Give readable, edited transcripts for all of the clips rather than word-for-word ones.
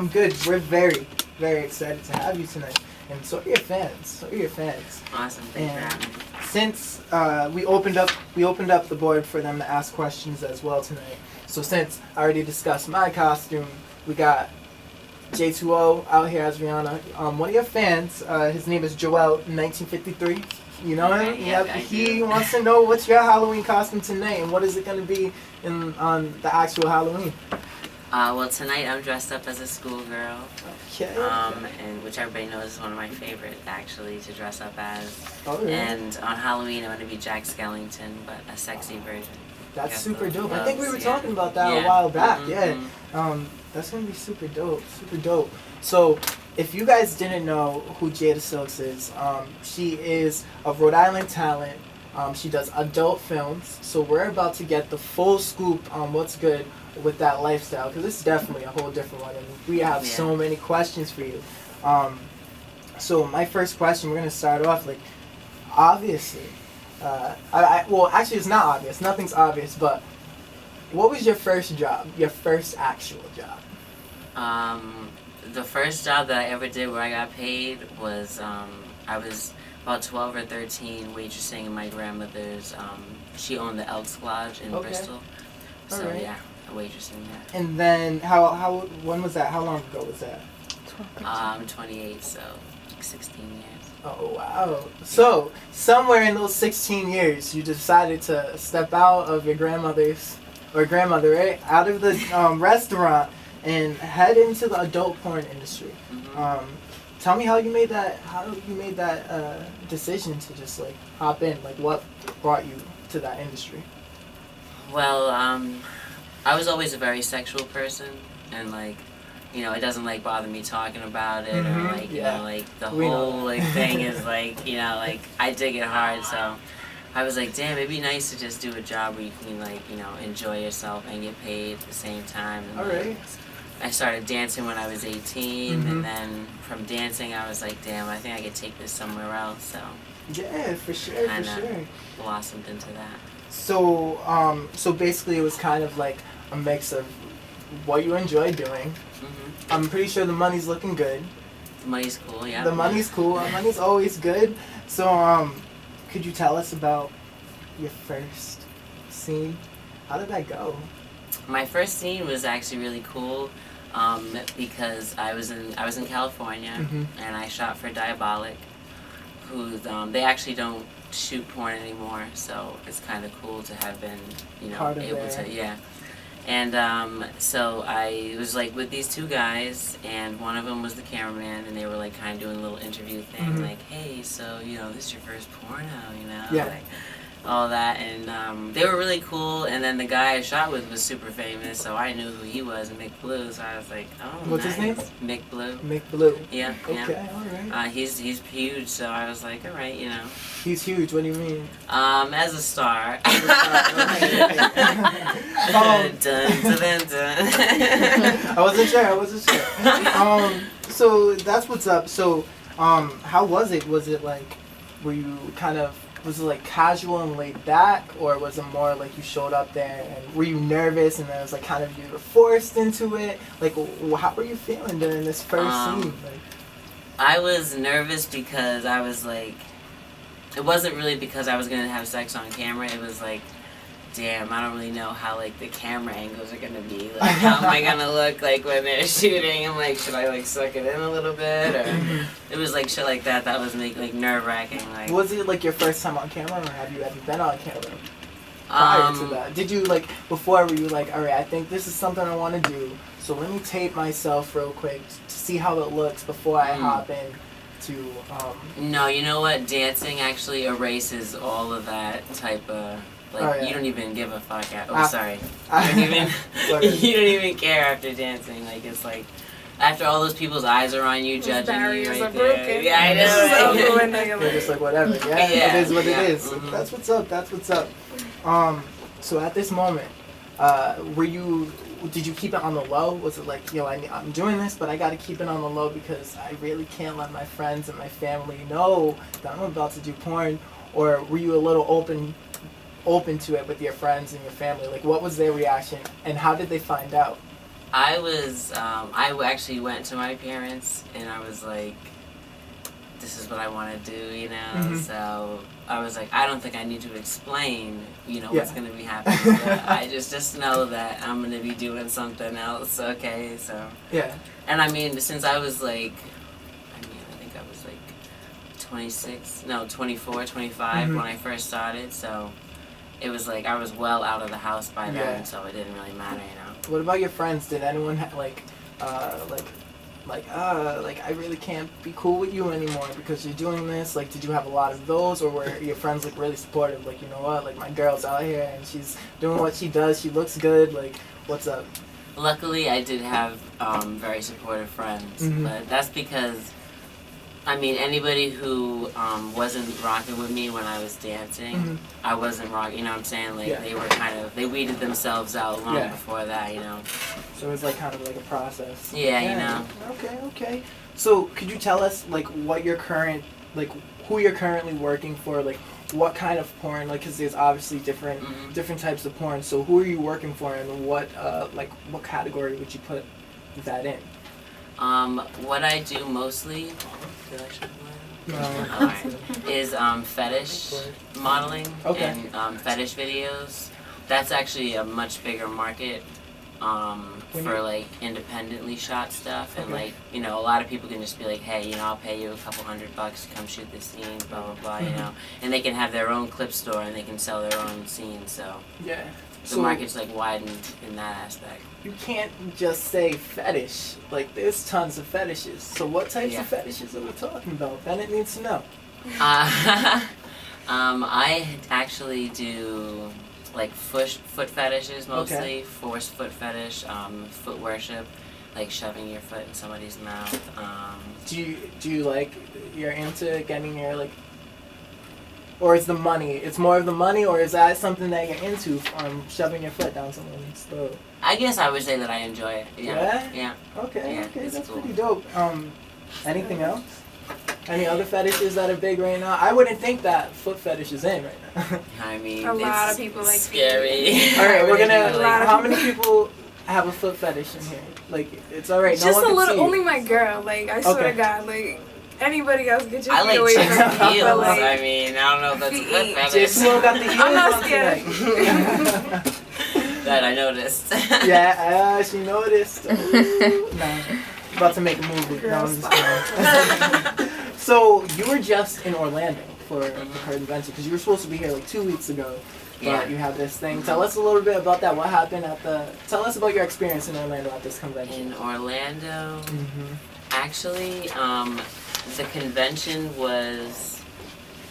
I'm good. We're very, very excited to have you tonight. And so are your fans. So are your fans. Awesome. Thanks for having me. Since we opened up the board for them to ask questions as well tonight. So since I already discussed my costume, we got J2O out here as Rihanna. One of your fans, his name is Joel, 1953. You know him? Yep, he wants to know what's your Halloween costume tonight and what is it going to be on the actual Halloween? Well, tonight I'm dressed up as a schoolgirl. Okay. And which everybody knows is one of my favorite, actually, to dress up as. Oh, yeah. And on Halloween I'm going to be Jack Skellington, but a sexy version. That's super dope. Gloves, I think we were talking about that a while back. Mm-hmm. That's going to be super dope. Super dope. So, if you guys didn't know who Jada Silxx is, she is a Rhode Island talent. She does adult films. So we're about to get the full scoop on what's good with that lifestyle, because it's definitely a whole different one. And we have so many questions for you. So my first question, we're going to start off, like, obviously, well, actually it's not obvious. Nothing's obvious, but what was your first job, your first actual job? The first job that I ever did where I got paid was, I was about 12 or 13 waitressing in my grandmother's, she owned the Elks Lodge in Bristol. So right. yeah, waitressing there. And then when was that? How long ago was that? I'm 28, so like 16 years. Oh, wow. So, somewhere in those 16 years, you decided to step out of your grandmother, right? Out of the restaurant and head into the adult porn industry. Mm-hmm. Tell me how you made that decision to just, like, hop in. Like, what brought you to that industry? Well, I was always a very sexual person, and, like, you know, it doesn't, like, bother me talking about it, or, like, you know, like, the whole, like, thing is, like, you know, like, I dig it hard, so I was like, damn, it'd be nice to just do a job where you can, like, you know, enjoy yourself and get paid at the same time. And, Alright. I started dancing when I was 18, and then from dancing, I was like, damn, I think I could take this somewhere else, so. Yeah, for sure, for sure. Blossomed into that. So, so basically it was kind of like a mix of what you enjoy doing. Mm-hmm. I'm pretty sure the money's looking good. The money's cool, yeah. The money's cool. Money's always good. So, could you tell us about your first scene? How did that go? My first scene was actually really cool, because I was in California, and I shot for Diabolic, who they actually don't shoot porn anymore, so it's kind of cool to have been, you know, able to, yeah. And so I was like with these two guys, and one of them was the cameraman, and they were like kind of doing a little interview thing, like, hey, so, you know, this is your first porno, you know, like all that, and they were really cool. And then the guy I shot with was super famous, so I knew who he was, Mick Blue. So I was like, oh, what's his name? Mick Blue. Mick Blue. Yeah. Okay, all right. He's huge, so I was like, all right, you know. He's huge. What do you mean? As a star. Dun, dun, dun, dun. I wasn't sure. So that's what's up. So, how was it? Was it like, were you kind of, was it like casual and laid back, or was it more like you showed up there and were you nervous and then it was like kind of you were forced into it? Like, how were you feeling during this first scene? Like, I was nervous because I was like, it wasn't really because I was gonna have sex on camera. It was like, damn, I don't really know how like the camera angles are gonna be. Like, how am I gonna look like when they're shooting? I'm like, should I like suck it in a little bit? Or it was like shit like that. That was like nerve wracking. Like, was it like your first time on camera, or have you ever been on camera prior to that? Did you like before? Were you like, all right, I think this is something I want to do, so let me tape myself real quick to see how it looks before I hop in. No, you know what? Dancing actually erases all of that type of. Like, you don't even give a fuck. Sorry. You don't even care after dancing. Like, it's like, after all those people's eyes are on you, judging you right there. Broken. Yeah, I know. They're just like, whatever. Yeah, it is what it is. Mm-hmm. That's what's up. That's what's up. So at this moment, did you keep it on the low? Was it like, yo, I'm doing this, but I got to keep it on the low because I really can't let my friends and my family know that I'm about to do porn? Or were you a little open to it with your friends and your family? Like, what was their reaction, and how did they find out? I actually went to my parents and I was like, this is what I want to do, you know? So I was like, I don't think I need to explain, what's going to be happening. But I just know that I'm going to be doing something else, okay? So. Yeah. And I mean, since I was like, I think I was like 24, 25 when I first started, so it was like I was well out of the house by then, so it didn't really matter, What about your friends? Did anyone I really can't be cool with you anymore because you're doing this? Like, did you have a lot of those, or were your friends like really supportive? Like, you know what? Like, my girl's out here and she's doing what she does. She looks good. Like, what's up? Luckily, I did have very supportive friends, but that's because, I mean, anybody who wasn't rocking with me when I was dancing, I wasn't rocking, you know what I'm saying? Like, they were they weeded themselves out long before that, So it was like kind of like a process. Yeah. Okay. So could you tell us like what your current, like who you're currently working for, like what kind of porn, like because there's obviously different types of porn. So who are you working for, and what category would you put that in? What I do mostly is fetish modeling and fetish videos. That's actually a much bigger market for like independently shot stuff, and like a lot of people can just be like, hey, I'll pay you a couple $100 to come shoot this scene, blah blah blah, and they can have their own clip store and they can sell their own scenes. So the market's like widened in that aspect. You can't just say fetish. Like, there's tons of fetishes. So what types of fetishes are we talking about? Bennett needs to know. I actually do like foot fetishes mostly, forced foot fetish, foot worship, like shoving your foot in somebody's mouth. Do you like, you're into getting your like, or is the money? It's more of the money, or is that something that you're into? Shoving your foot down someone's throat. I guess I would say that I enjoy it. Yeah. Okay, that's cool. pretty dope. Anything else? Any other fetishes that are big right now? I wouldn't think that foot fetish is in right now. I mean, a lot of people like scary. All right, we're gonna. How many people have a foot fetish in here? Like, it's all right. Just no one a little. can see Only my girl. Like, I swear to God. Like, anybody else get your I feet like away chicks from with me. heels. But, like, I mean, I don't know if that's a foot fetish. Jason got the heels I'm not on scared. tonight. That I noticed. Yeah, she noticed. Ooh, nah, about to make a movie. No, I'm just kidding. So you were just in Orlando for the convention because you were supposed to be here like 2 weeks ago, but you had this thing. Tell us a little bit about that. What happened at the? Tell us about your experience in Orlando at this convention. In Orlando, actually, the convention was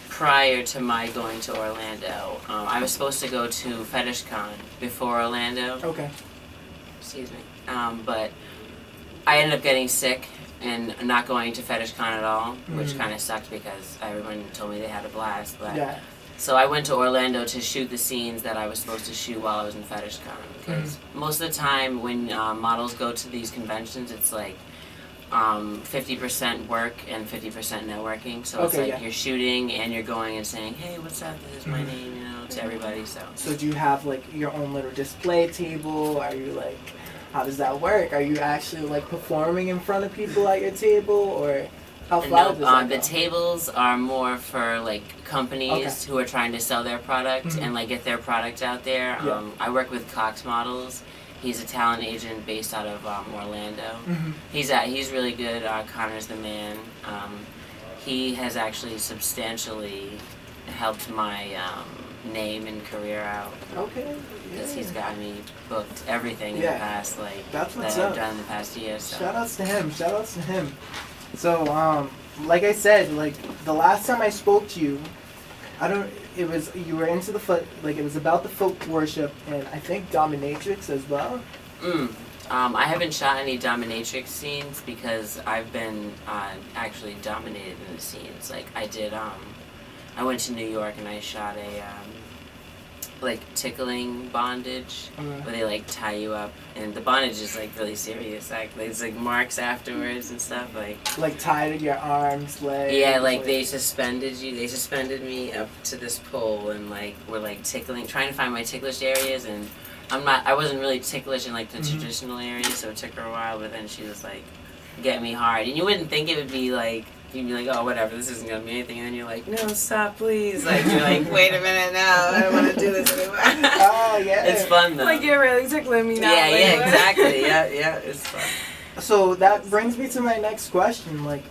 prior to my going to Orlando. I was supposed to go to FetishCon before Orlando. Okay. Excuse me. But I ended up getting sick and not going to FetishCon at all, which kind of sucked because everyone told me they had a blast. But so I went to Orlando to shoot the scenes that I was supposed to shoot while I was in FetishCon. Because most of the time when models go to these conventions, it's like 50% work and 50% networking. So it's like you're shooting and you're going and saying, hey, what's up? This is my name, to everybody. So do you have like your own little display table? Are you like, how does that work? Are you actually like performing in front of people at your table, or how far does that go? The tables are more for like companies who are trying to sell their product and like get their product out there. I work with Cox Models. He's a talent agent based out of Orlando. He's really good. Connor's the man. He has actually substantially helped my name and career out. Okay. Because he's got me booked everything in the past, like that's that what's I've up. done in the past year. So. Shout outs to him. So, like I said, like the last time I spoke to you, you were into the foot, like it was about the foot worship and I think dominatrix as well. I haven't shot any dominatrix scenes because I've been actually dominated in the scenes. Like I did, I went to New York and I shot a like tickling bondage where they like tie you up, and the bondage is like really serious. Like there's like marks afterwards and stuff. Like tied to your arms, legs. Yeah, like they suspended you. They suspended me up to this pole and like were like tickling, trying to find my ticklish areas, and I wasn't really ticklish in like the traditional area, so it took her a while. But then she was like, get me hard, and you wouldn't think it would be like. You'd be like, oh, whatever, this isn't gonna be anything, and then you're like, no, stop, please. Like you're like, wait a minute, no, I don't want to do this anymore. Oh yeah. It's fun though. Like you're really tickling me now. Yeah, like, yeah, exactly. Yeah, it's fun. So that brings me to my next question. Like,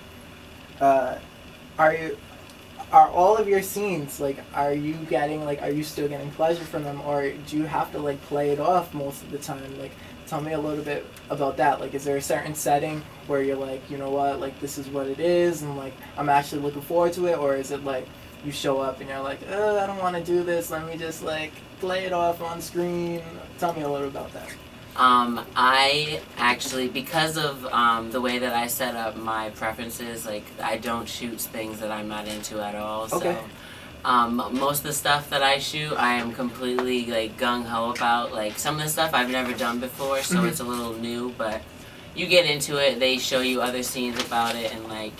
are all of your scenes, like, are you still getting pleasure from them, or do you have to like play it off most of the time? Like, tell me a little bit about that. Like, is there a certain setting where you're like, you know what, like this is what it is, and like I'm actually looking forward to it, or is it like you show up and you're like, I don't want to do this. Let me just like play it off on screen. Tell me a little about that. I actually, because of the way that I set up my preferences, like I don't shoot things that I'm not into at all. Okay. So most of the stuff that I shoot, I am completely like gung ho about. Like some of the stuff I've never done before, so it's a little new. But you get into it, they show you other scenes about it, and like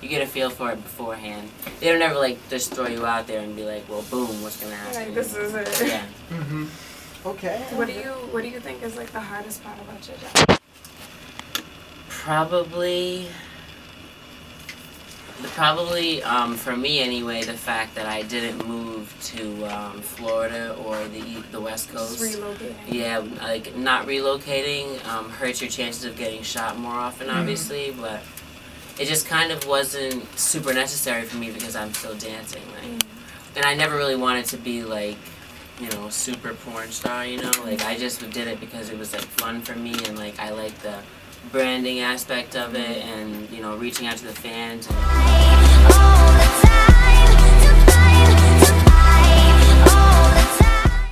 you get a feel for it beforehand. They don't ever like just throw you out there and be like, well, boom, what's gonna happen? Like this is it. Yeah. Okay. What do you think is like the hardest part about your job? Probably, for me anyway, the fact that I didn't move to Florida or the West Coast. Just relocating. Yeah, like not relocating hurts your chances of getting shot more often, obviously, but it just kind of wasn't super necessary for me because I'm still dancing, like, and I never really wanted to be like, super porn star, like I just did it because it was like fun for me, and like I like the branding aspect of it, and reaching out to the fans. And